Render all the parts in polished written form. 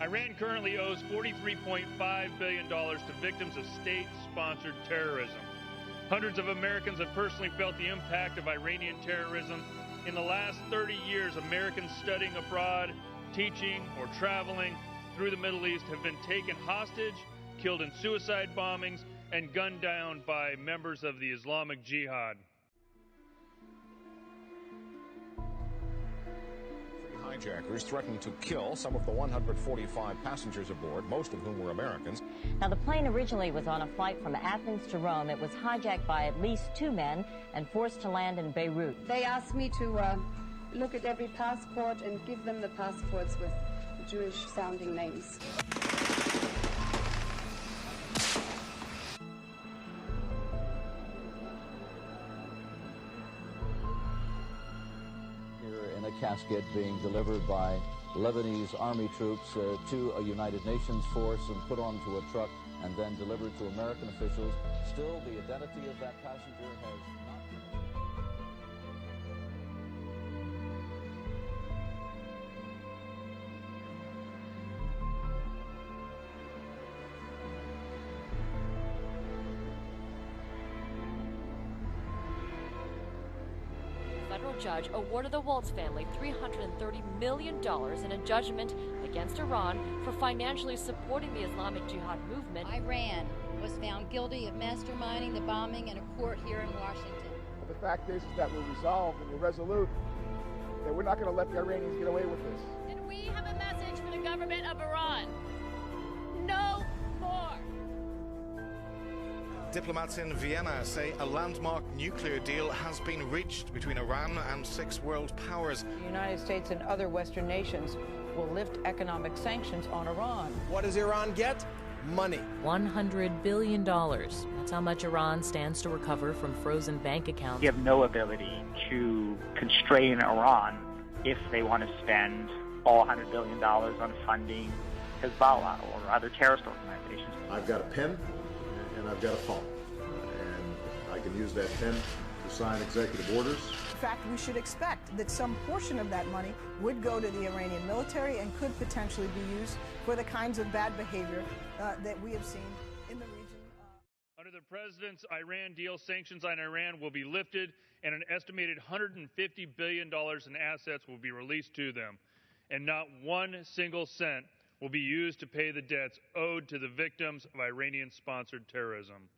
Iran currently owes $43.5 billion to victims of state-sponsored terrorism. Hundreds of Americans have personally felt the impact of Iranian terrorism. In the last 30 years, Americans studying abroad, teaching, or traveling through the Middle East have been taken hostage, killed in suicide bombings, and gunned down by members of the Islamic Jihad. Hijackers threatened to kill some of the 145 passengers aboard, most of whom were Americans. Now, the plane originally was on a flight from Athens to Rome. It was hijacked by at least 2 men and forced to land in Beirut. They asked me to look at every passport and give them the passports with Jewish-sounding names. A casket being delivered by Lebanese army troops to a United Nations force and put onto a truck and then delivered to American officials. Still, the identity of that passenger has not been established. Federal judge awarded the Waltz family $330 million in a judgment against Iran for financially supporting the Islamic Jihad movement. Iran was found guilty of masterminding the bombing in a court here in Washington. But the fact is that we're resolved and we're resolute that we're not going to let the Iranians get away with this. And we have a message for the government of Iran. No more. Diplomats in Vienna say a landmark nuclear deal has been reached between Iran and 6 world powers. The United States and other Western nations will lift economic sanctions on Iran. What does Iran get? Money. $100 billion. That's how much Iran stands to recover from frozen bank accounts. You have no ability to constrain Iran if they want to spend all $100 billion on funding Hezbollah or other terrorist organizations. I've got a pen and I've got a phone, and I can use that pen to sign executive orders. In fact, we should expect that some portion of that money would go to the Iranian military and could potentially be used for the kinds of bad behavior that we have seen in the region. Under the president's Iran deal, sanctions on Iran will be lifted, and an estimated $150 billion in assets will be released to them, and not one single cent will be used to pay the debts owed to the victims of Iranian-sponsored terrorism.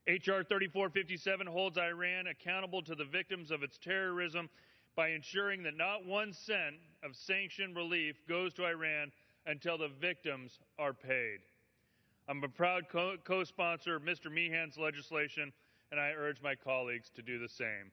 H.R. 3457 holds Iran accountable to the victims of its terrorism by ensuring that not 1 cent of sanction relief goes to Iran until the victims are paid. I'm a proud co-sponsor of Mr. Meehan's legislation, and I urge my colleagues to do the same.